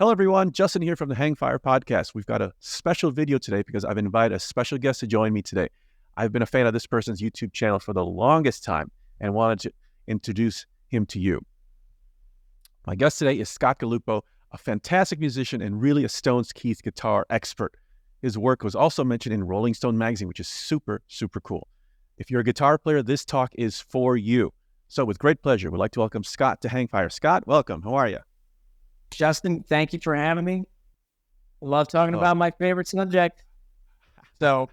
Hello, everyone. Justin here from the Hang Fire Podcast. We've got a special video today because I've invited a special guest to join me today. I've been a fan of this person's YouTube channel for the longest time and wanted to introduce him to you. My guest today is Scott Galupo, a fantastic musician and really a Stones keys guitar expert. His work was also mentioned in Rolling Stone magazine, which is super, super cool. If you're a guitar player, this talk is for you. So with great pleasure, we'd like to welcome Scott to Hang Fire. Scott, welcome. How are you? Justin, thank you for having me. I love talking about my favorite subject. So,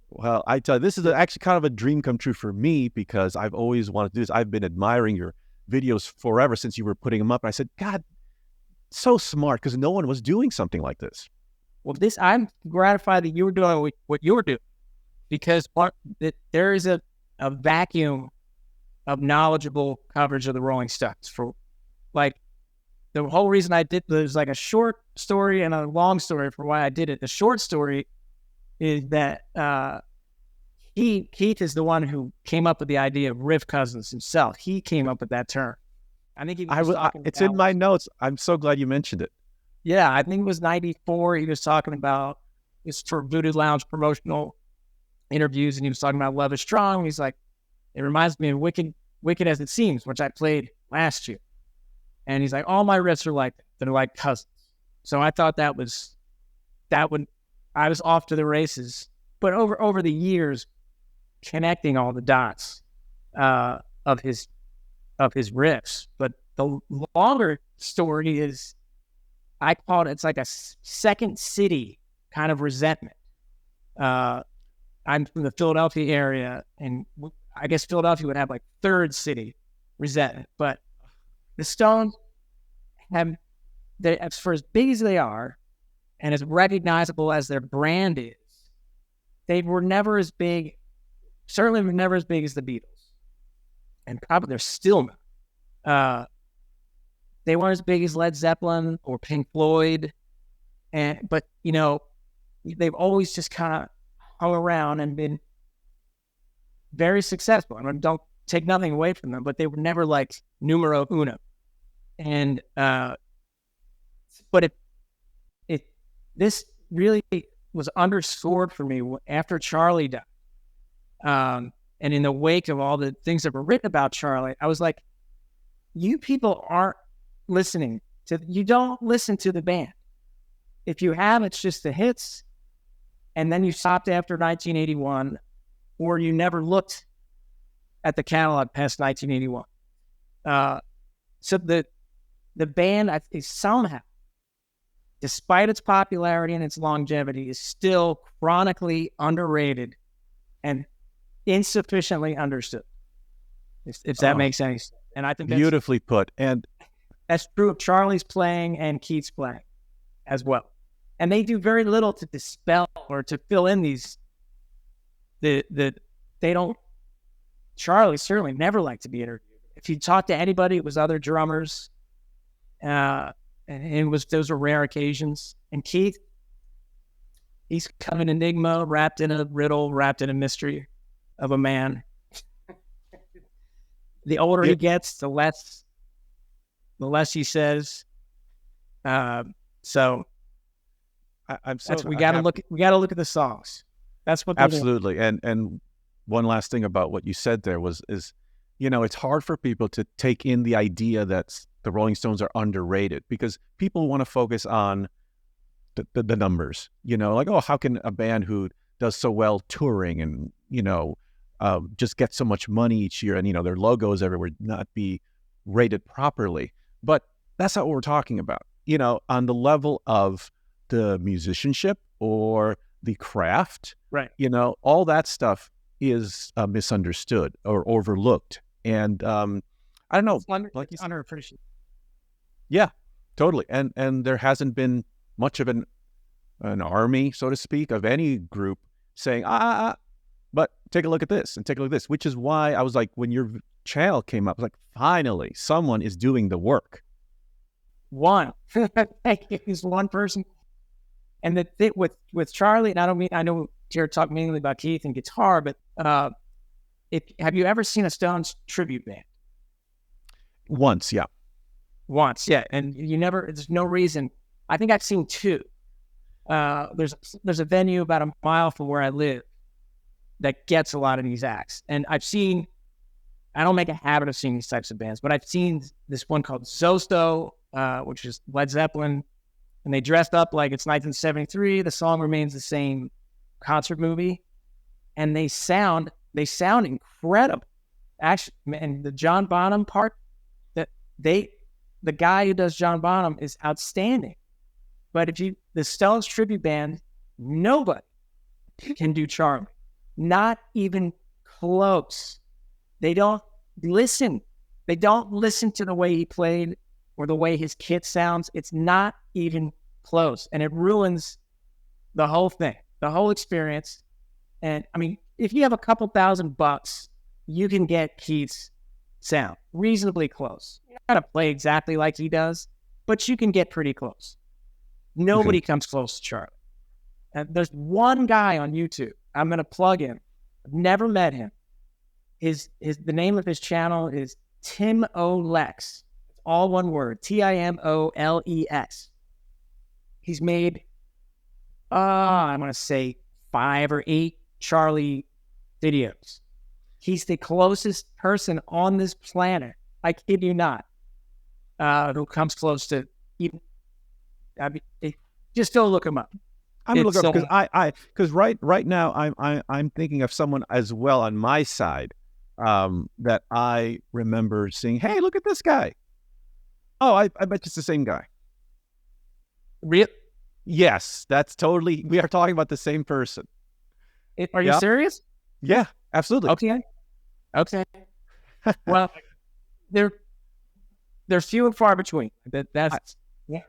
well, I tell you, this is actually kind of a dream come true for me because I've always wanted to do this. I've been admiring your videos forever since you were putting them up. And I said, God, so smart, because no one was doing something like this. Well, I'm gratified that you were doing what you were doing, because there is a vacuum of knowledgeable coverage of the Rolling Stones. For like, the whole reason I did, there's like a short story and a long story for why I did it. The short story is that Keith is the one who came up with the idea of riff cousins himself. He came up with that term. I think it's in my notes. I'm so glad you mentioned it. Yeah, I think it was 94. He was talking about, it's for Voodoo Lounge promotional interviews, and he was talking about Love Is Strong. He's like, it reminds me of Wicked as It Seems, which I played last year. And he's like, all my riffs are like, they're like cousins. So I thought I was off to the races. But over the years, connecting all the dots of his riffs. But the longer story is, I call it's like a second city kind of resentment. I'm from the Philadelphia area, and I guess Philadelphia would have like third city resentment. But the Stones for as big as they are, and as recognizable as their brand is, they were never as big, certainly were never as big as the Beatles. And probably they're still not. They weren't as big as Led Zeppelin or Pink Floyd. But they've always just kind of hung around and been very successful. I mean, don't take nothing away from them, but they were never like numero uno. And but this really was underscored for me after Charlie died, and in the wake of all the things that were written about Charlie. I was like, you people aren't listening to. You don't listen to the band. If you have, it's just the hits, and then you stopped after 1981, or you never looked at the catalog past 1981. So the band is somehow, despite its popularity and its longevity, is still chronically underrated and insufficiently understood. If that makes any sense. And I think that's beautifully put. And that's true of Charlie's playing and Keith's playing as well. And they do very little to dispel or to fill in these. They don't. Charlie certainly never liked to be interviewed. If you talk to anybody, it was other drummers. And those were rare occasions. And Keith, he's kind of an enigma, wrapped in a riddle, wrapped in a mystery of a man. The older he gets, the less he says. So we got to look at the songs. That's what absolutely. And one last thing about what you said there is it's hard for people to take in the idea that the Rolling Stones are underrated, because people want to focus on the numbers, like, oh, how can a band who does so well touring and, just get so much money each year and, their logos everywhere not be rated properly? But that's not what we're talking about, on the level of the musicianship or the craft, right? All that stuff is misunderstood or overlooked. And I don't know, it's underappreciated. Yeah, totally. And there hasn't been much of an army, so to speak, of any group saying, but take a look at this and take a look at this, which is why I was like, when your channel came up, I was like, finally, someone is doing the work. One. He's one person. And the thing with Charlie, and I know you're talking mainly about Keith and guitar, but have you ever seen a Stones tribute band? Once, yeah. once, yeah. And there's no reason. I think I've seen two. There's a venue about a mile from where I live that gets a lot of these acts. And I don't make a habit of seeing these types of bands, but I've seen this one called Zosto, which is Led Zeppelin, and they dressed up like it's 1973. The song remains the same, concert movie, and they sound incredible. Actually, and the John Bonham part, the guy who does John Bonham is outstanding. But the Stellas tribute band, nobody can do Charlie. Not even close. They don't listen. They don't listen to the way he played or the way his kit sounds. It's not even close. And it ruins the whole thing, the whole experience. And I mean, if you have a couple $1,000, you can get Keith's sound reasonably close. You're not going to play exactly like he does, but you can get pretty close. Nobody comes close to Charlie. And there's one guy on YouTube. I'm going to plug him. I've never met him. The name of his channel is Tim O Lex. It's all one word. TIMOLEX. He's made, I'm going to say 5 or 8 Charlie videos. He's the closest person on this planet, I kid you not, who comes close to even. I mean, just go look him up. I'm gonna look up because right now I'm thinking of someone as well on my side that I remember seeing. Hey, look at this guy. Oh, I bet it's the same guy. Real? Yes, that's totally. We are talking about the same person. Are you serious? Yeah, absolutely. Okay. Well, they're few and far between.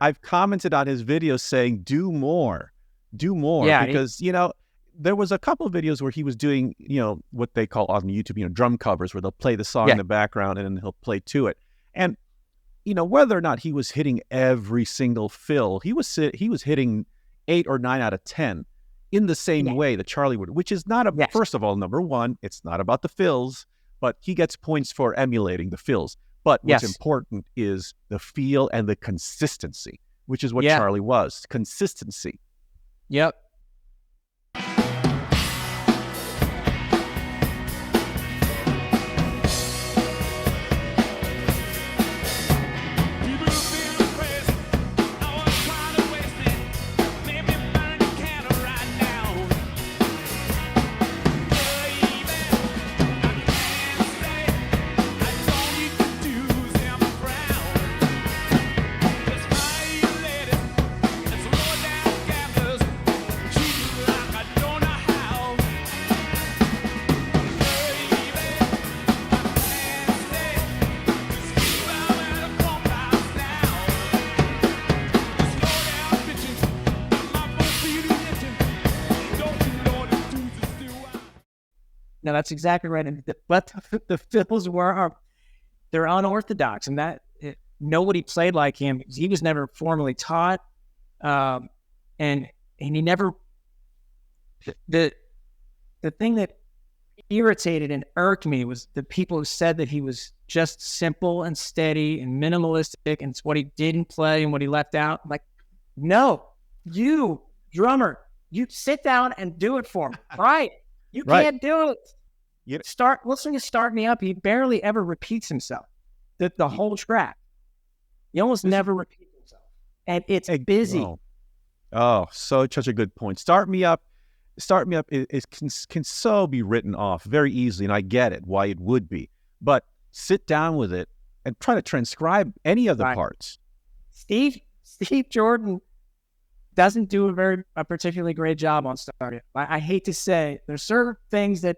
I've commented on his videos saying, do more, because, there was a couple of videos where he was doing, what they call on YouTube, drum covers, where they'll play the song in the background and then he'll play to it. And, whether or not he was hitting every single fill, he was hitting 8 or 9 out of 10 in the same way that Charlie would, which is not first of all, number one, it's not about the fills, but he gets points for emulating the fills. But what's important is the feel and the consistency, which is what Charlie was. Consistency. Yep. No, that's exactly right. But the fills they're unorthodox, and nobody played like him. He was never formally taught, and he never. The thing that irritated and irked me was the people who said that he was just simple and steady and minimalistic, and it's what he didn't play and what he left out. I'm like, no, you drummer, you sit down and do it for me, right? You can't do it. Listen to Start Me Up. He barely ever repeats himself. The whole track. He almost never repeats himself. And it's busy. Such a good point. Start Me Up can so be written off very easily, and I get it, why it would be. But sit down with it and try to transcribe any of the parts. Steve Jordan doesn't do a particularly great job on Start Me Up. I hate to say, there's certain things that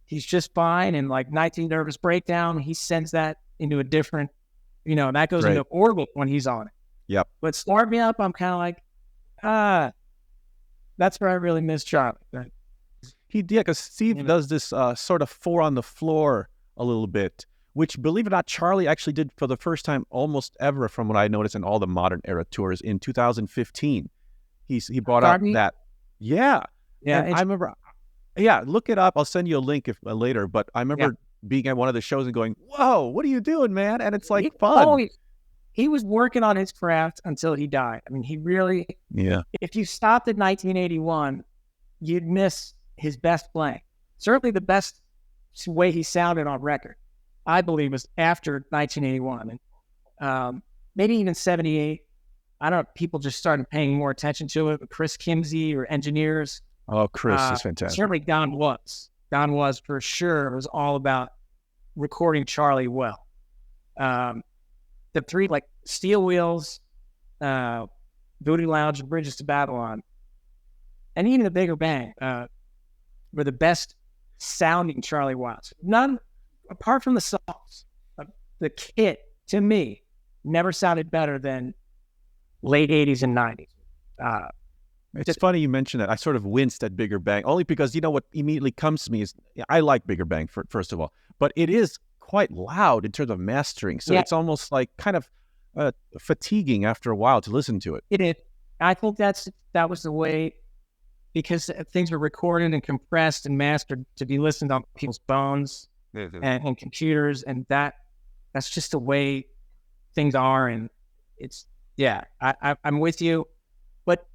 he's just fine, and like 19 Nervous Breakdown, he sends that into a different, that goes into orbit when he's on it. Yep. But Start Me Up, I'm kind of like, that's where I really miss Charlie. Because Steve does this sort of 4 on the floor a little bit, which, believe it or not, Charlie actually did for the first time almost ever, from what I noticed in all the modern era tours in 2015. He brought out that. Yeah. And I remember, look it up. I'll send you a link later, but I remember being at one of the shows and going, whoa, what are you doing, man? And it's like fun. he was working on his craft until he died. I mean, he really, if you stopped at 1981, you'd miss his best playing. Certainly the best way he sounded on record, I believe, was after 1981. And maybe even 78. I don't know, people just started paying more attention to it. Chris Kimsey or engineers. Oh, Chris is fantastic. Certainly Don was. Don was for sure. It was all about recording Charlie well. The three, like Steel Wheels, Voodoo Lounge, and Bridges to Babylon, and even the Bigger Bang were the best sounding Charlie Watts. None, apart from the songs. The kit, to me, never sounded better than late 80s and 90s. It's funny you mentioned that. I sort of winced at Bigger Bang, only because, what immediately comes to me is, I like Bigger Bang, first of all, but it is quite loud in terms of mastering. So it's almost like kind of fatiguing after a while to listen to it. It is. I think that was the way, because things were recorded and compressed and mastered to be listened on people's phones and computers, and that's just the way things are. And it's, I'm with you, but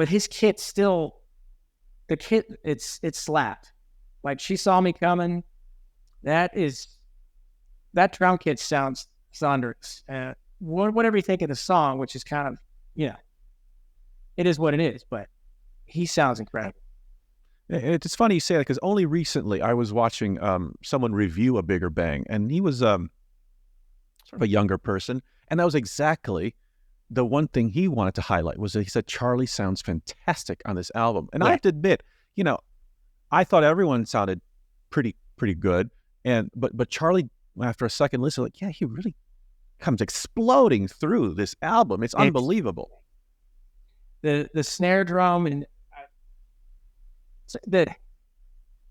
his kit still, it's slapped. Like She Saw Me Coming, that drum kit sounds thunderous. Whatever you think of the song, which is kind of, it is what it is, but he sounds incredible. It's funny you say that, because only recently I was watching someone review a Bigger Bang, and he was sort of a younger person, and that was exactly the one thing he wanted to highlight, was that he said Charlie sounds fantastic on this album. And I have to admit, I thought everyone sounded pretty good, but Charlie, after a second listen, like, he really comes exploding through this album. It's unbelievable. The snare drum, and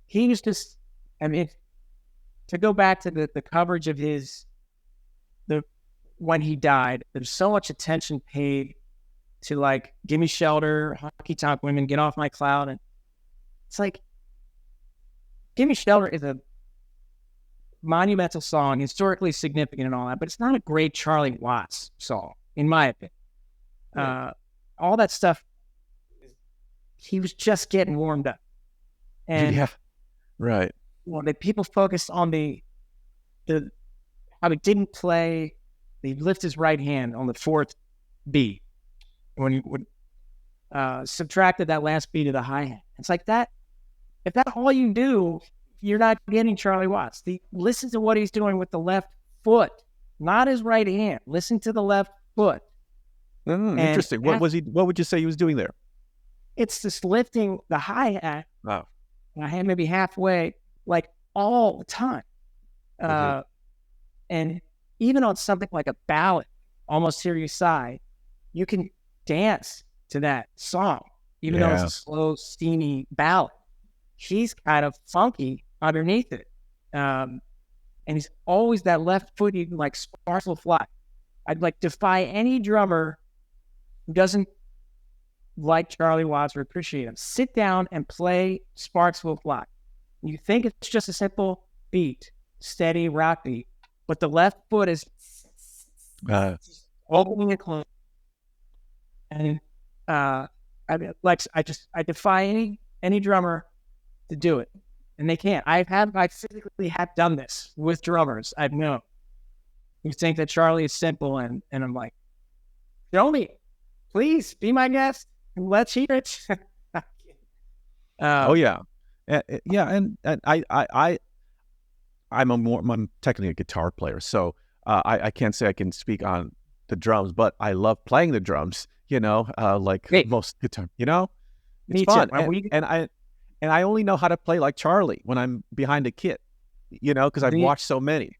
he was just, I mean, to go back to the coverage of when he died, there's so much attention paid to, like, Gimme Shelter, Honky Tonk Women, Get Off My Cloud. And it's like, Gimme Shelter is a monumental song, historically significant and all that, but it's not a great Charlie Watts song, in my opinion. Right. All that stuff, he was just getting warmed up. And right. People focused on the how he didn't play. He lifted his right hand on the fourth beat when he would subtracted that last beat of the hi-hat. It's like that. If that's all you do, you're not getting Charlie Watts. Listen to what he's doing with the left foot, not his right hand. Listen to the left foot. Interesting. What would you say he was doing there? It's just lifting the hi-hat. Wow. My hand maybe halfway, like, all the time. And even on something like a ballad, Almost Hear You Sigh, you can dance to that song, even though it's a slow, steamy ballad. He's kind of funky underneath it. And he's always that left foot, you can, like, Sparks Will Fly. I'd like defy any drummer who doesn't like Charlie Watts or appreciate him. Sit down and play Sparks Will Fly. You think it's just a simple beat, steady rock beat, but the left foot is opening and closing. And I defy any drummer to do it, and they can't. I physically have done this with drummers I've known who think that Charlie is simple, and I'm like, please be my guest and let's hear it. I'm technically a guitar player, so I can't say I can speak on the drums, but I love playing the drums. Most guitar. It's fun, and I only know how to play like Charlie when I'm behind a kit. Because I've watched so many.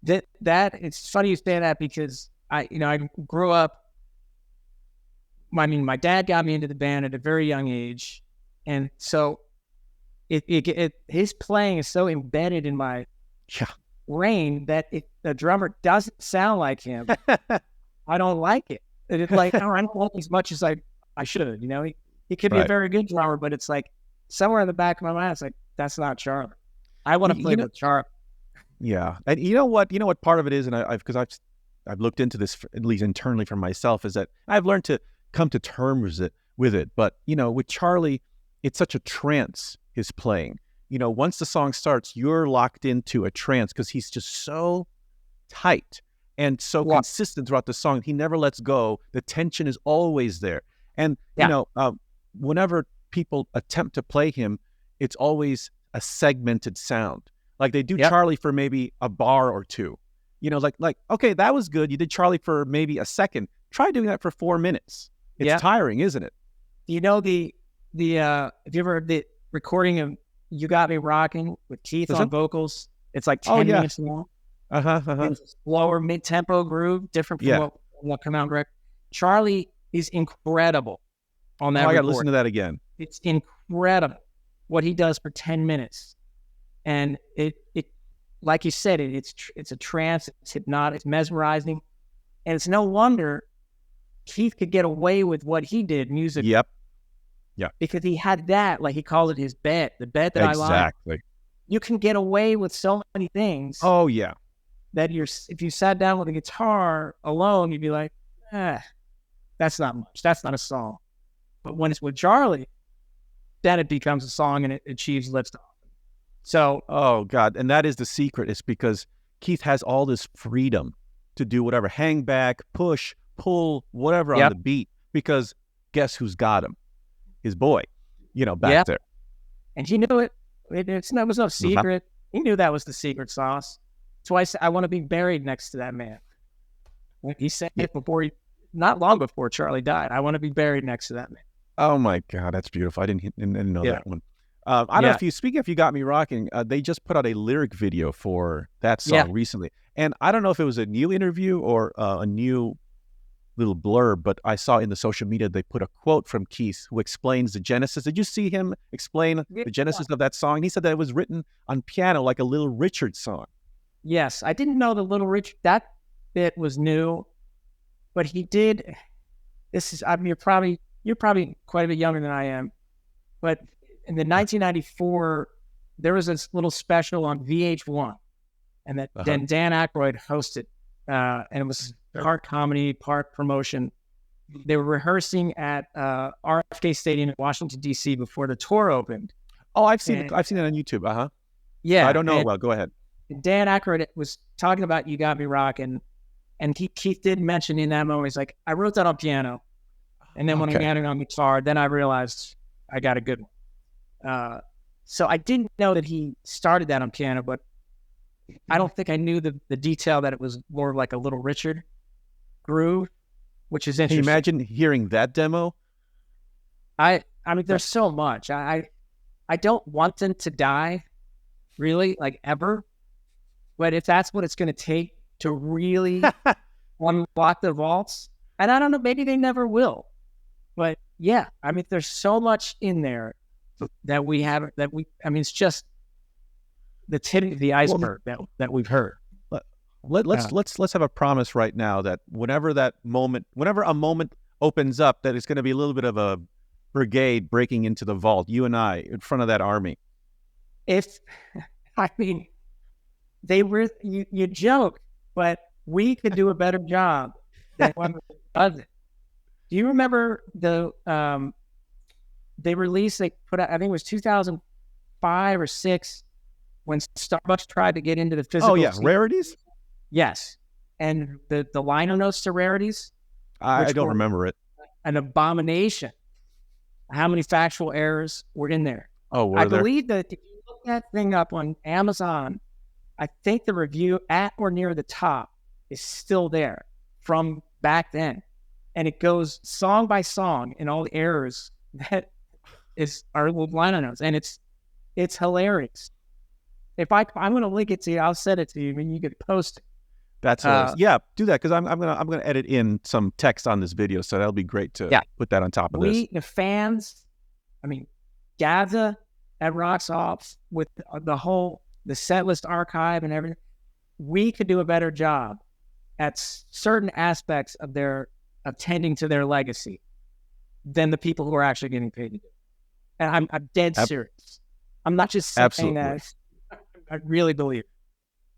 That it's funny you say that, because I grew up. I mean, my dad got me into the band at a very young age, and so his playing is so embedded in my brain that if the drummer doesn't sound like him, I don't like it. It's like, I don't like as much as I should. He could be a very good drummer, but it's like somewhere in the back of my mind, it's like, that's not Charlie. I want to play with Charlie. Yeah, and you know what? You know what part of it is, and I've looked into this at least internally for myself, is that I've learned to come to terms with it. But with Charlie, it's such a trance his playing. Once the song starts, you're locked into a trance because he's just so tight and so consistent throughout the song. He never lets go. The tension is always there. And whenever people attempt to play him, it's always a segmented sound. Like they do Charlie for maybe a bar or two. Like okay, that was good. You did Charlie for maybe a second. Try doing that for 4 minutes. It's tiring, isn't it? The if you ever heard the recording of "You Got Me Rocking" with Keith on vocals, it's like 10 minutes long. It's slower mid-tempo groove, different from what come out direct. Charlie is incredible on that. I gotta listen to that again. It's incredible what he does for 10 minutes, and it like you said, it's a trance, it's hypnotic, it's mesmerizing, and it's no wonder Keith could get away with what he did musically. Yep. Because he had that, like he calls it his bed, the bed that I like. Exactly. You can get away with so many things. Oh yeah. That if you sat down with a guitar alone, you'd be like, that's not much. That's not a song. But when it's with Charlie, then it becomes a song and it achieves liftoff. So, oh God, and that is the secret. It's because Keith has all this freedom to do whatever, hang back, push, pull, whatever on the beat. Because guess who's got him? His boy, back there. And he knew it. It was no secret. He knew that was the secret sauce. That's why I said I want to be buried next to that man. He said it not long before Charlie died. I want to be buried next to that man. Oh my God, that's beautiful. I didn't know that one. I don't know if speaking of "You Got Me Rocking," they just put out a lyric video for that song recently. And I don't know if it was a new interview or a new little blurb, but I saw in the social media they put a quote from Keith who explains the genesis. Did you see him explain the genesis of that song? And he said that it was written on piano like a Little Richard song. Yes, I didn't know the Little Richard, that bit was new, but he did. You're probably quite a bit younger than I am, but in the 1994, there was this little special on VH1, and that then Dan Aykroyd hosted, and it was part comedy, part promotion. They were rehearsing at RFK Stadium in Washington D.C. before the tour opened. Oh, I've seen it on YouTube. Yeah, I don't know. Well, go ahead. Dan Aykroyd was talking about "You Got Me Rockin'," and Keith did mention in that moment, he's like, I wrote that on piano, and then when I got it on guitar, then I realized I got a good one. So I didn't know that he started that on piano, but I don't think I knew the detail that it was more of like a Little Richard groove, which is interesting. Can you imagine hearing that demo? I mean, there's so much. I don't want them to die, really, like ever. But if that's what it's going to take to really unlock the vaults, and I don't know, maybe they never will. But yeah, I mean, there's so much in there that we haven't. I mean, it's just the tip of the iceberg that we've heard. Let's have a promise right now that whenever a moment opens up, that it's going to be a little bit of a brigade breaking into the vault. You and I in front of that army. You joke, but we could do a better job than one does it. Do you remember they put out, I think it was 2005 or 6, when Starbucks tried to get into the physical. Oh yeah, Rarities? Yes. And the liner notes to Rarities? I don't remember it. An abomination. How many factual errors were in there? Oh, were I there? believe that if you look that thing up on Amazon, I think the review at or near the top is still there from back then. And it goes song by song in all the errors that are little liner notes. And it's hilarious. I'm going to link it to you, I'll send it to you and you can post it. That's hilarious. Yeah, do that, because I'm gonna edit in some text on this video, so that'll be great to put that on top of this. The fans, I mean, Gaza at Rocks Off with the set list archive and everything, we could do a better job at certain aspects of tending to their legacy than the people who are actually getting paid to do it. And I'm dead serious. I'm not just saying that. I really believe it.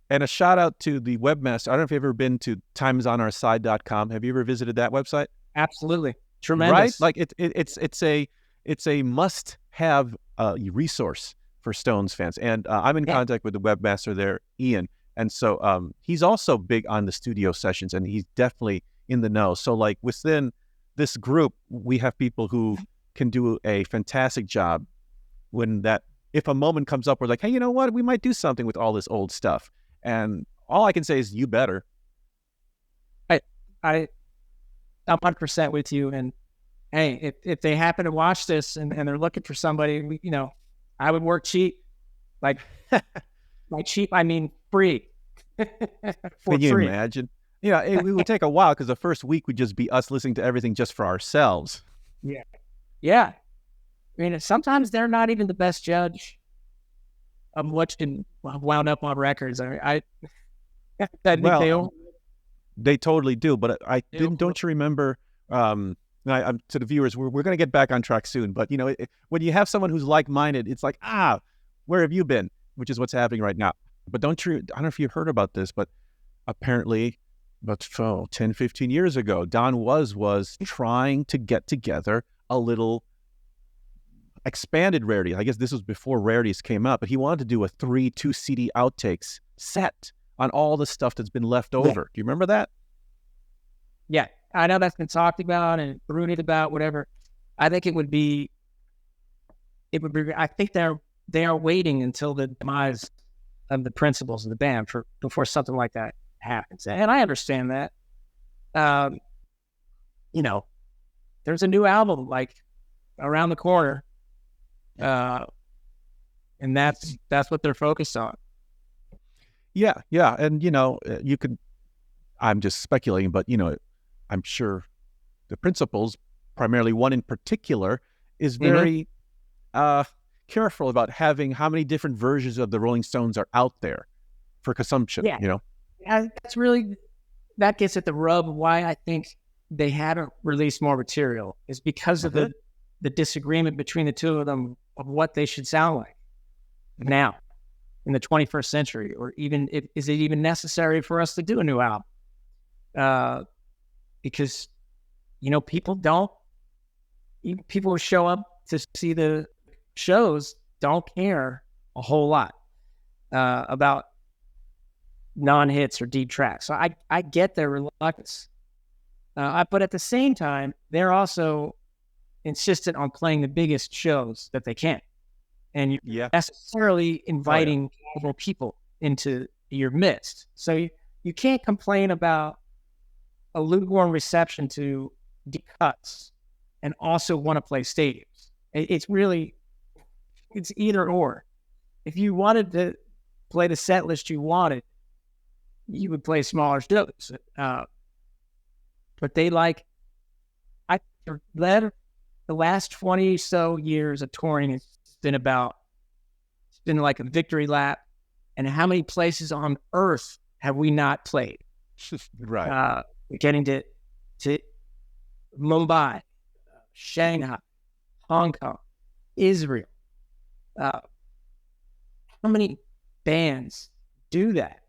And a shout out to the webmaster. I don't know if you've ever been to timesonourSide.com. Have you ever visited that website? Absolutely. Right? Tremendous. Like it's a must have resource for Stones fans. And I'm in contact with the webmaster there, Ian. And so he's also big on the studio sessions, and he's definitely in the know. So like within this group, we have people who can do a fantastic job when that, if a moment comes up, we're like, hey, you know what? We might do something with all this old stuff. And all I can say is you better. I'm 100% with you. And hey, if they happen to watch this and they're looking for somebody, I would work cheap. Like by cheap, I mean free. Can you imagine? Yeah, it would take a while because the first week would just be us listening to everything just for ourselves. Yeah. Yeah. I mean, sometimes they're not even the best judge of what's been wound up on records. I think they totally do. But don't you remember? I'm to the viewers, we're going to get back on track soon. But when you have someone who's like-minded, it's like, where have you been? Which is what's happening right now. But I don't know if you heard about this, but apparently about 10, 15 years ago, Don was trying to get together a little expanded Rarity. I guess this was before Rarities came out, but he wanted to do a 2 CD outtakes set on all the stuff that's been left over. Do you remember that? Yeah, I know that's been talked about and brooded about, whatever. I think it would be, I think they are waiting until the demise of the principals of the band before something like that happens. And I understand that. There's a new album like around the corner. And that's what they're focused on. Yeah. And, you could, I'm just speculating, but, I'm sure the principals, primarily one in particular, is very careful about having how many different versions of the Rolling Stones are out there for consumption, That gets at the rub of why I think they haven't released more material, is because of the disagreement between the two of them of what they should sound like now in the 21st century, or even is it even necessary for us to do a new album? Because people who show up to see the shows don't care a whole lot about non-hits or deep tracks. So I get their reluctance, but at the same time, they're also insistent on playing the biggest shows that they can, and you're necessarily inviting more people into your midst. So you can't complain about a lukewarm reception to deep cuts and also want to play stadiums. It's either or. If you wanted to play the set list you wanted, you would play smaller shows. But they the last 20 so years of touring has been like a victory lap. And how many places on earth have we not played? Right. Getting to Mumbai, Shanghai, Hong Kong, Israel. How many bands do that?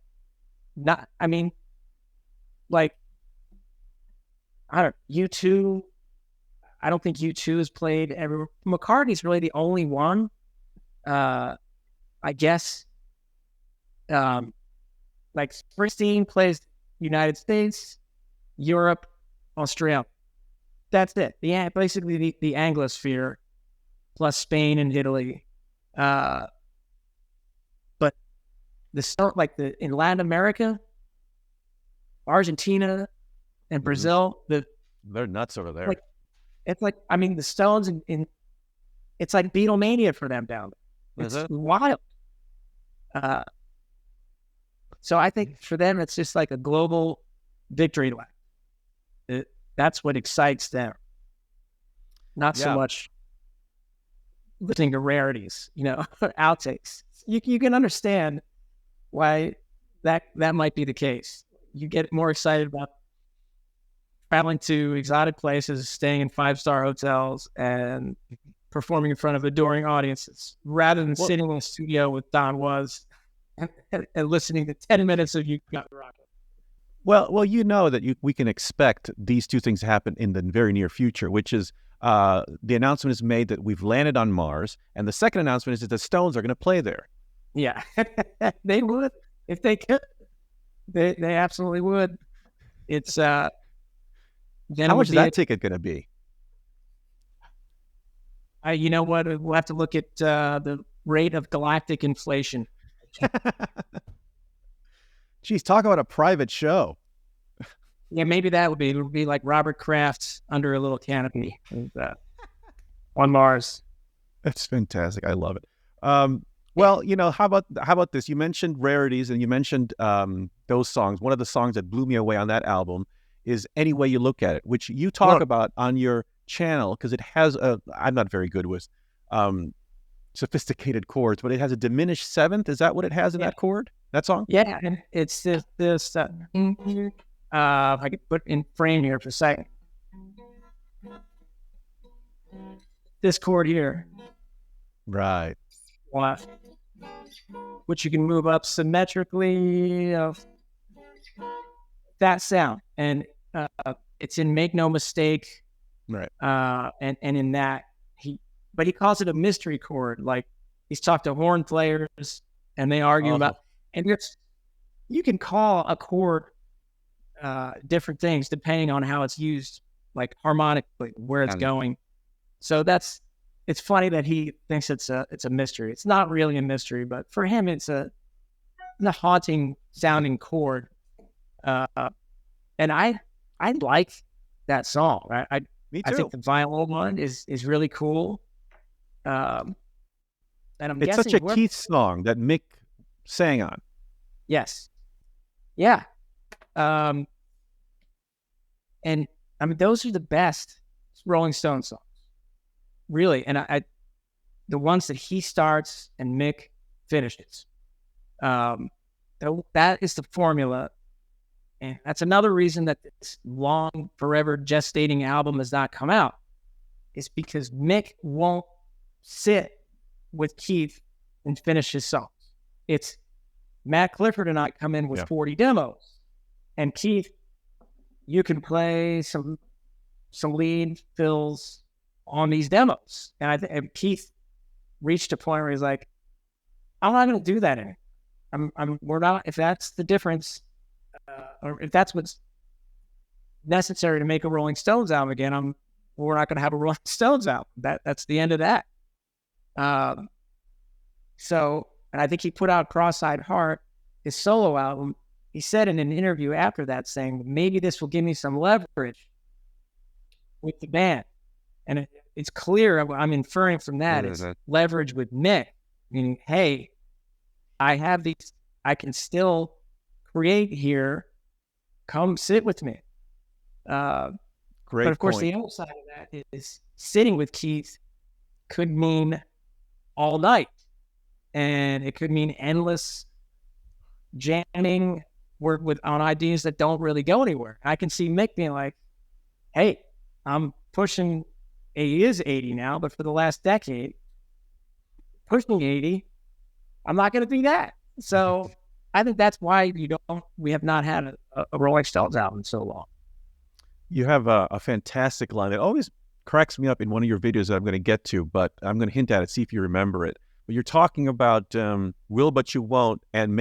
U2. I don't think U2 has played everywhere. McCartney's really the only one. I guess. Springsteen plays United States, Europe, Australia. That's it. Basically the Anglosphere plus Spain and Italy. But in Latin America, Argentina and Brazil, they're nuts over there. The Stones it's like Beatlemania for them down there. It's wild. So I think for them, it's just like a global victory lap. That's what excites them. Not so much listening to rarities, outtakes. You can understand why that might be the case. You get more excited about traveling to exotic places, staying in 5-star hotels, and performing in front of adoring audiences, rather than sitting in a studio with Don Was. and listening to 10 minutes of You Got Me Rockin'. Well, you know that we can expect these two things to happen in the very near future, which is the announcement is made that we've landed on Mars, and the second announcement is that the Stones are going to play there. Yeah, they would if they could. They absolutely would. It's then How much is that ticket going to be? You know what? We'll have to look at the rate of galactic inflation. Geez, talk about a private show. Yeah, maybe that would be. It would be like Robert Kraft under a little canopy on Mars. That's fantastic. I love it. Well, how about this? You mentioned Rarities, and you mentioned those songs. One of the songs that blew me away on that album is Any Way You Look at It, which you talk about on your channel because it has I'm not very good with sophisticated chords, but it has a diminished seventh. Is that what it has in that chord? That song? Yeah, and it's this. If I could put in frame here for a second. This chord here, right? Which you can move up symmetrically of that sound, and it's in Make No Mistake, right? And in that he calls it a mystery chord. Like he's talked to horn players, and they argue about, and you can call a chord different things depending on how it's used, like harmonically, where it's going. So it's funny that he thinks it's a mystery. It's not really a mystery, but for him, it's a haunting sounding chord. And I like that song. Me too. I think the violin one is really cool. And it's such a Keith song that Mick sang on. Yes. Yeah. And I mean, those are the best Rolling Stones songs, really. And the ones that he starts and Mick finishes, that is the formula. And that's another reason that this long, forever gestating album has not come out, is because Mick won't sit with Keith and finish his songs. It's Matt Clifford and I come in with 40 demos, and Keith, you can play some lead fills on these demos. And I think Keith reached a point where he's like, I'm not going to do that anymore. We're not, if that's the difference, or if that's what's necessary to make a Rolling Stones album again, we're not going to have a Rolling Stones album. That's the end of that. So, and I think he put out Cross-Eyed Heart, his solo album. He said in an interview after that, saying, maybe this will give me some leverage with the band. And it's clear, I'm inferring from that, it's leverage with Mick, meaning, hey, I have these, I can still create here, come sit with me. Great. But of course, the other side of that is sitting with Keith could mean all night, and it could mean endless jamming on ideas that don't really go anywhere. I can see Mick being like, hey, I'm pushing, he is 80 now, but for the last decade, pushing 80, I'm not going to do that. So I think that's why we have not had a Rolling Stones album in so long. You have a fantastic line that always cracks me up in one of your videos that I'm going to get to, but I'm going to hint at it, see if you remember it. But you're talking about Will But You Won't and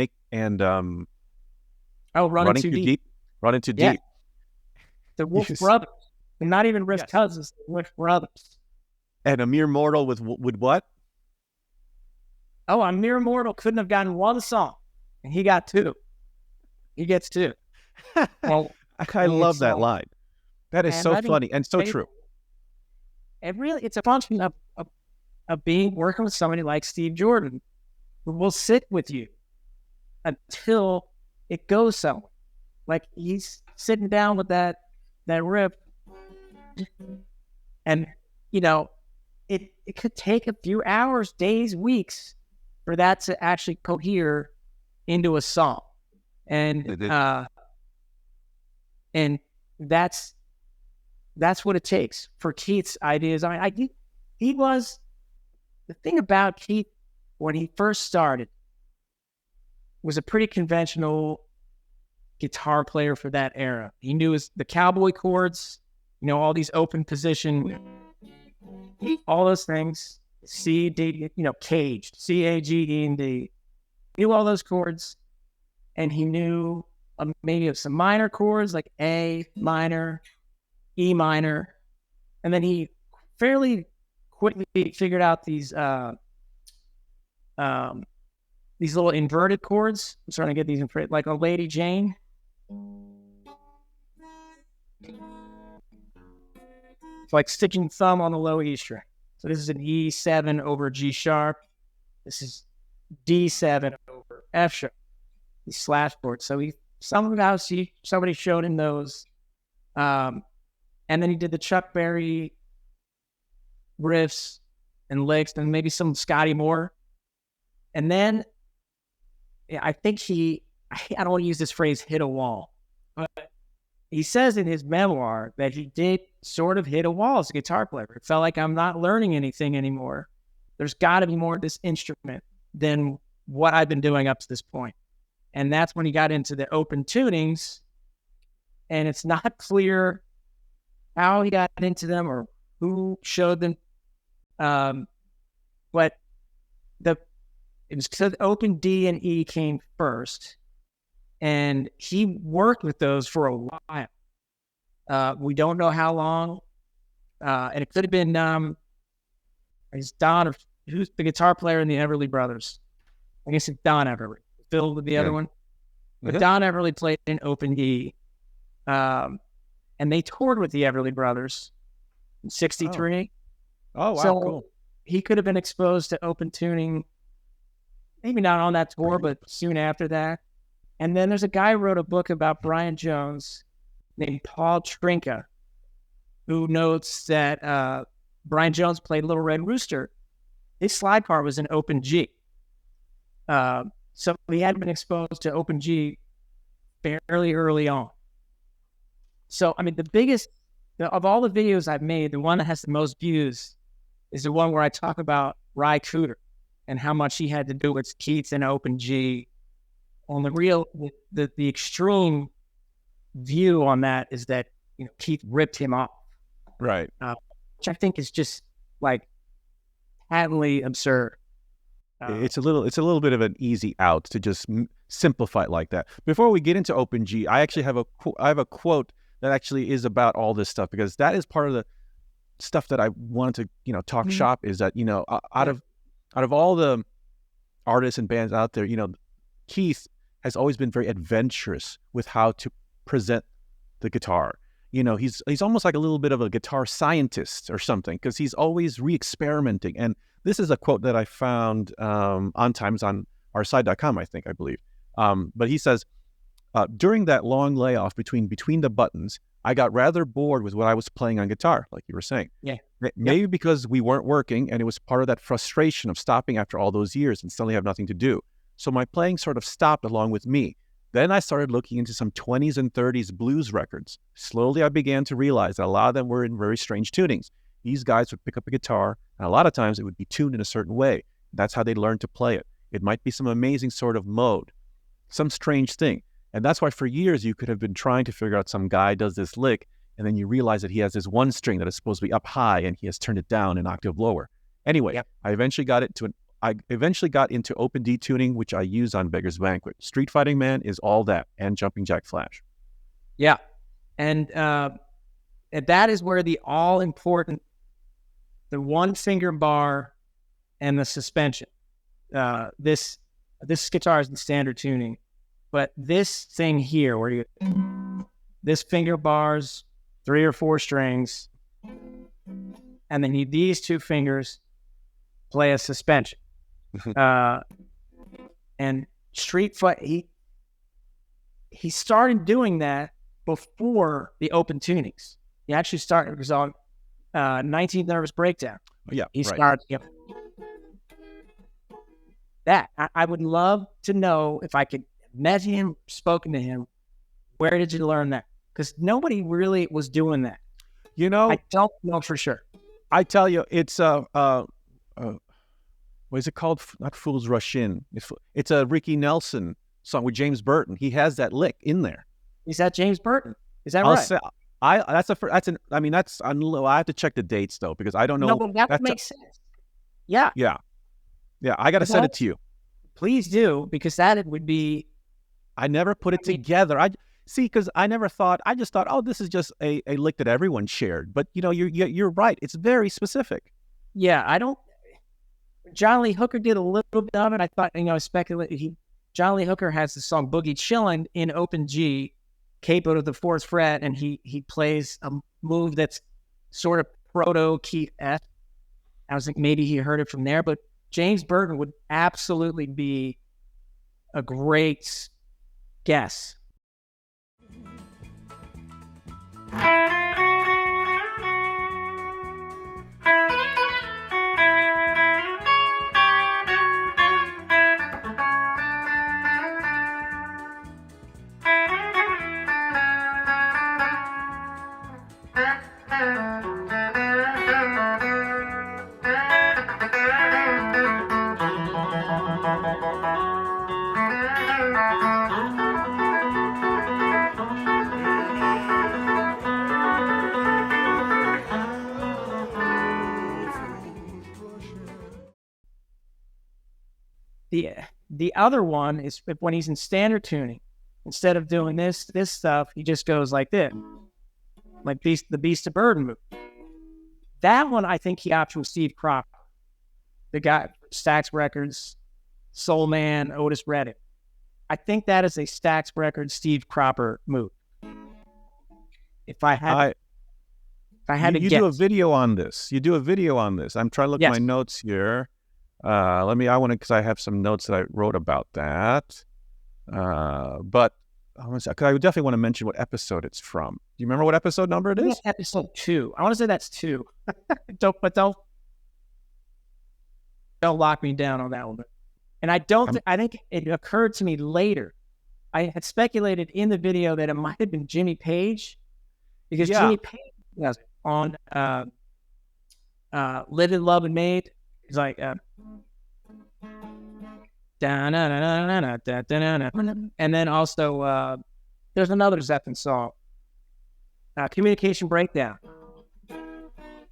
Running Too Deep. Running Too Deep. The Wolf Brothers. And not even Riff Cousins, the Wolf Brothers. And A Mere Mortal with what? Oh, A Mere Mortal couldn't have gotten one song, and he got two. He gets two. Well, I love that line. That is so funny and so true. And really, it's a function of working with somebody like Steve Jordan, who will sit with you until it goes somewhere. Like he's sitting down with that riff, and it could take a few hours, days, weeks for that to actually cohere into a song, and that's what it takes for Keith's ideas. I mean, he was the thing about Keith when he first started. was a pretty conventional guitar player for that era. He knew the cowboy chords, all these open position, all those things. C, D, caged, C, A, G, E, and D. He knew all those chords, and he knew maybe of some minor chords like A minor, E minor, and then he fairly quickly figured out these little inverted chords. I'm starting to get these inverted, like a Lady Jane. It's like sticking thumb on the low E string. So this is an E7 over G sharp. This is D7 over F sharp. These slash chords. So somebody showed him those. And then he did the Chuck Berry riffs and licks and maybe some Scotty Moore. And then I think I don't want to use this phrase, hit a wall. But he says in his memoir that he did sort of hit a wall as a guitar player. It felt like I'm not learning anything anymore. There's got to be more to this instrument than what I've been doing up to this point. And that's when he got into the open tunings. And it's not clear how he got into them or who showed them. But it was because open D and E came first. And he worked with those for a while. We don't know how long. And it could have been it's Don, who's the guitar player in the Everly Brothers. I guess it's Don Everly. Phil with the other one. But Don Everly played in open E. And they toured with the Everly Brothers in 63. Oh, wow, so cool. He could have been exposed to open tuning, maybe not on that tour, but soon after that. And then there's a guy who wrote a book about Brian Jones named Paul Trinka, who notes that Brian Jones played Little Red Rooster. His slide part was an open G. So he had been exposed to open G fairly early on. So, I mean, the biggest, of all the videos I've made, the one that has the most views is the one where I talk about Ry Cooder and how much he had to do with Keith and open G. On the extreme view on that is that, Keith ripped him off. Right. Which I think is just like patently absurd. It's a little bit of an easy out to just simplify it like that. Before we get into open G, I actually have a quote that actually is about all this stuff, because that is part of the stuff that I wanted to, talk shop, is that, out of all the artists and bands out there, Keith has always been very adventurous with how to present the guitar. He's almost like a little bit of a guitar scientist or something, because he's always re-experimenting. And this is a quote that I found on Times on ourside.com, I believe. But he says, during that long layoff between the buttons, I got rather bored with what I was playing on guitar, like you were saying. Yeah. Maybe because we weren't working, and it was part of that frustration of stopping after all those years and suddenly have nothing to do. So my playing sort of stopped along with me. Then I started looking into some 20s and 30s blues records. Slowly, I began to realize that a lot of them were in very strange tunings. These guys would pick up a guitar, and a lot of times it would be tuned in a certain way. That's how they learned to play it. It might be some amazing sort of mode, some strange thing. And that's why for years you could have been trying to figure out, some guy does this lick, and then you realize that he has this one string that is supposed to be up high, and he has turned it down an octave lower. Anyway, I eventually got into open D tuning, which I use on Beggar's Banquet. Street Fighting Man is all that, and Jumping Jack Flash. Yeah. And that is where the all-important, the one-finger bar and the suspension. This guitar is the standard tuning. But this thing here, where this finger bars, 3 or 4 strings, and then these 2 fingers play a suspension. And Street Fight, he started doing that before the open tunings. He actually started, it was on 19th Nervous Breakdown. Oh, yeah, he started that. I would love to know, if I could met him, spoken to him, where did you learn that? Because nobody really was doing that. I don't know for sure. I tell you, it's what is it called? Not Fools Rush In. It's a Ricky Nelson song with James Burton. He has that lick in there. Is that James Burton? Is that I'll right? say, I have to check the dates though, because I don't know. No, but that would make sense. Yeah. Yeah. I got to send it to you. Please do, because that would be. I never put it together. Because I just thought, oh, this is just a lick that everyone shared. But you're right. It's very specific. Yeah, John Lee Hooker did a little bit of it. I thought, John Lee Hooker has the song Boogie Chillin' in open G, capo to the 4th fret, and he plays a move that's sort of proto Keith F. I was like, maybe he heard it from there, but James Burton would absolutely be a great guess. The other one is when he's in standard tuning, instead of doing this stuff, he just goes like this, like the Beast of Burden move. That one, I think he opted from Steve Cropper, the guy, Stax Records, Soul Man, Otis Redding. I think that is a Stax Records Steve Cropper move. If I had to guess. Do a video on this. I'm trying to look at my notes here. Because I have some notes that I wrote about that. But I definitely want to mention what episode it's from. Do you remember what episode number it is? Episode 2. I want to say that's 2. Don't lock me down on that one. And I think it occurred to me later. I had speculated in the video that it might have been Jimmy Page, because Jimmy Page was on Live and Love and Made. He's like, and then also there's another Zeppelin song, Communication Breakdown.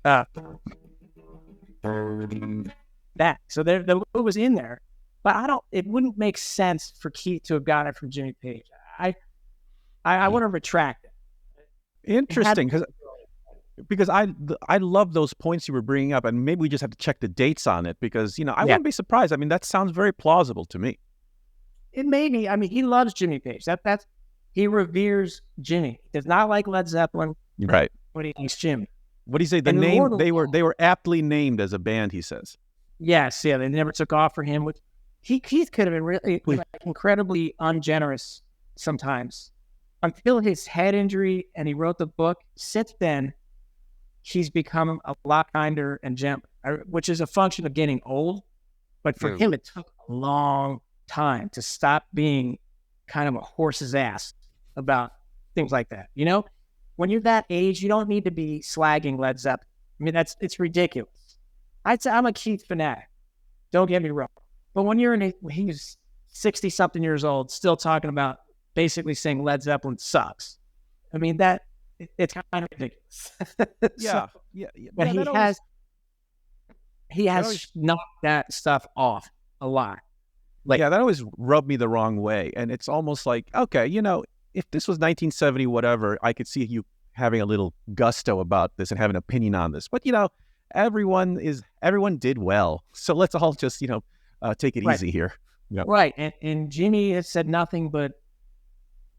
That so the move was in there, but it wouldn't make sense for Keith to have gotten it from Jimmy Page. I want to retract it. Interesting, because I love those points you were bringing up, and maybe we just have to check the dates on it, because I wouldn't be surprised. I mean, that sounds very plausible to me. It may be. I mean, he loves Jimmy Page. He reveres Jimmy. He does not like Led Zeppelin. Right. But he likes Jimmy. What do you say? The name they were aptly named as a band, he says. Yes, yeah. They never took off for him. Keith could have been really incredibly ungenerous sometimes, until his head injury and he wrote the book. Since then, he's become a lot kinder and gentle, which is a function of getting old. But for him, it took a long time to stop being kind of a horse's ass about things like that. When you're that age, you don't need to be slagging Led Zeppelin. I mean, it's ridiculous. I'd say I'm a Keith fanatic. Don't get me wrong. But when he's 60-something years old, still talking about basically saying Led Zeppelin sucks. I mean, it's kind of ridiculous. But he has knocked that stuff off a lot. That always rubbed me the wrong way. And it's almost like, okay, if this was 1970, whatever, I could see you having a little gusto about this and have an opinion on this. But, everyone did well. So let's all just, take it easy here. Yep. Right. And Jimmy has said nothing but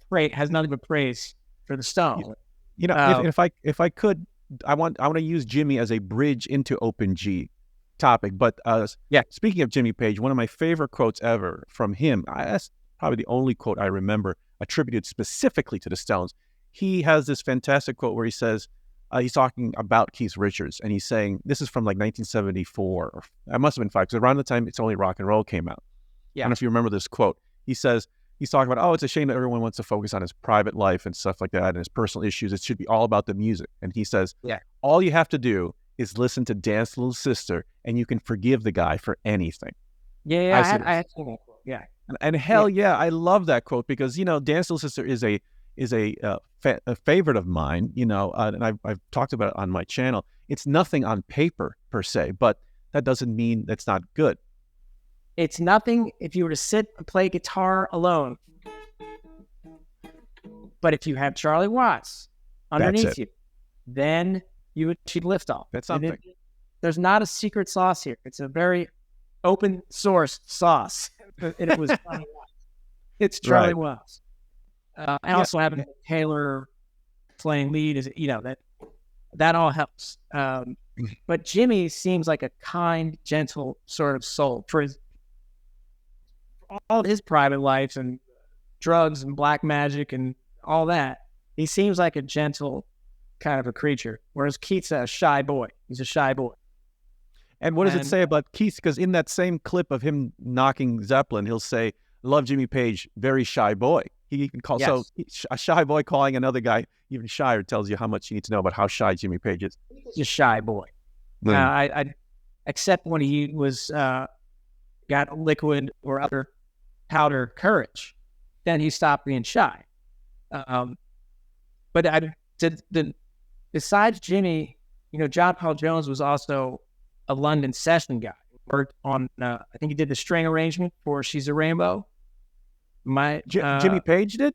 praise for the Stones. If I could, I want to use Jimmy as a bridge into Open G topic. But speaking of Jimmy Page, one of my favorite quotes ever from him, that's probably the only quote I remember attributed specifically to the Stones. He has this fantastic quote where he says, he's talking about Keith Richards, and he's saying, this is from like 1974, or that must have been 5, because around the time It's Only Rock and Roll came out. I don't know if you remember this quote. He says, he's talking about, it's a shame that everyone wants to focus on his private life and stuff like that and his personal issues. It should be all about the music. And he says, all you have to do is listen to Dance Little Sister, and you can forgive the guy for anything. I had seen that quote. Yeah. And hell yeah, I love that quote because Dance Little Sister is a favorite of mine. And I've talked about it on my channel. It's nothing on paper per se, but that doesn't mean it's not good. It's nothing if you were to sit and play guitar alone. But if you have Charlie Watts underneath you, then you achieve liftoff. That's something. There's not a secret sauce here. It's a very open source sauce. And it was Charlie Watts. It's Charlie Watts. I also have Taylor playing lead is that all helps. But Jimmy seems like a kind, gentle sort of soul for all of his private life and drugs and black magic and all that. He seems like a gentle kind of a creature, whereas Keith's a shy boy. He's a shy boy. And what does it say about Keith? Because in that same clip of him knocking Zeppelin, he'll say, "Love Jimmy Page, very shy boy." He even calls so a shy boy calling another guy even shyer tells you how much you need to know about how shy Jimmy Page is. He's a shy boy. I except when he was got liquid or other powder courage, then he stopped being shy. But besides Jimmy, John Paul Jones was also a London session guy. Worked on, I think he did the string arrangement for "She's a Rainbow." Jimmy Page did?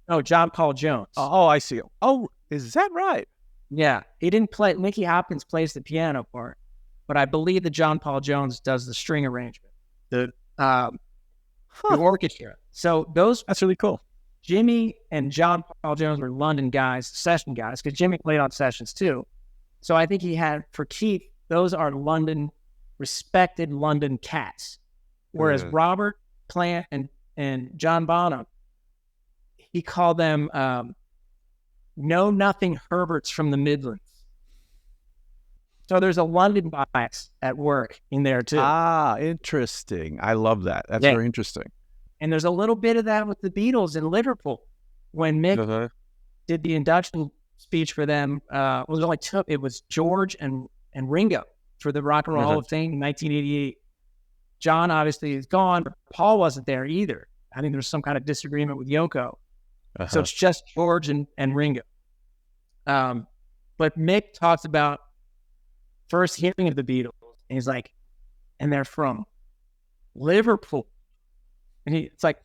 No, John Paul Jones. Oh, I see. Oh, is that right? Yeah, he didn't play. Nicky Hopkins plays the piano part, but I believe that John Paul Jones does the string arrangement, the orchestra. So that's really cool. Jimmy and John Paul Jones were London guys, session guys, because Jimmy played on sessions too. So I think he had, for Keith, those are respected London cats. Whereas Robert Plant and John Bonham, he called them know-nothing Herberts from the Midlands. So there's a London bias at work in there too. Ah, interesting. I love that. That's very interesting. And there's a little bit of that with the Beatles in Liverpool when Mick did the induction speech for them. It was George and Ringo for the Rock and Roll Hall of Fame in 1988. John obviously is gone, but Paul wasn't there either. I think there was some kind of disagreement with Yoko. So it's just George and Ringo. But Mick talks about first hearing of the Beatles, and he's like, and they're from Liverpool. And it's like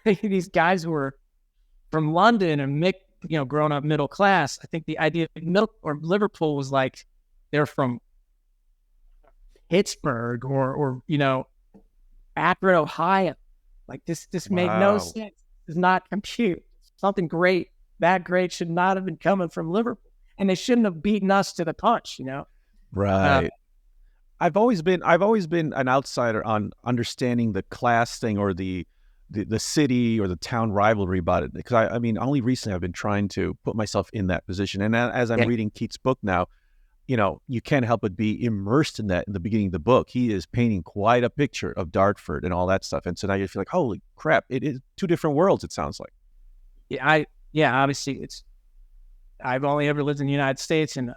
these guys who were from London and Mick, growing up middle class. I think the idea of Liverpool was like they're from Pittsburgh or Akron, Ohio. Like this made no sense. Does not compute. Something that great should not have been coming from Liverpool, and they shouldn't have beaten us to the punch. Right. I've always been an outsider on understanding the class thing or the city or the town rivalry about it, because I mean only recently I've been trying to put myself in that position, and as I'm reading Keith's book now, you can't help but be immersed in that in the beginning of the book. He is painting quite a picture of Dartford and all that stuff, and so now you feel like, holy crap, it is two different worlds. It sounds like. Obviously I've only ever lived in the United States, and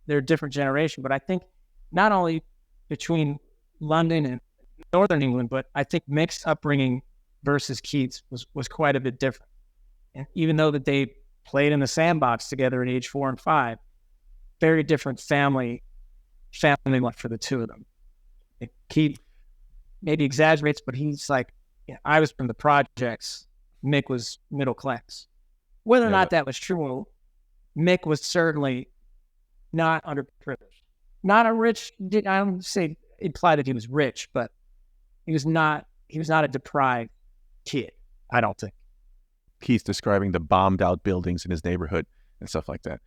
they're a different generation, but I think not only between London and Northern England, but I think Mick's upbringing versus Keith's was quite a bit different. And even though that they played in the sandbox together at age 4 and 5, very different family life for the two of them. Keith maybe exaggerates, but he's like, I was from the projects. Mick was middle class. Whether or not that was true, Mick was certainly not underprivileged. Not a rich, I don't say imply that he was rich, but he was not a deprived kid, I don't think. Keith describing the bombed out buildings in his neighborhood and stuff like that.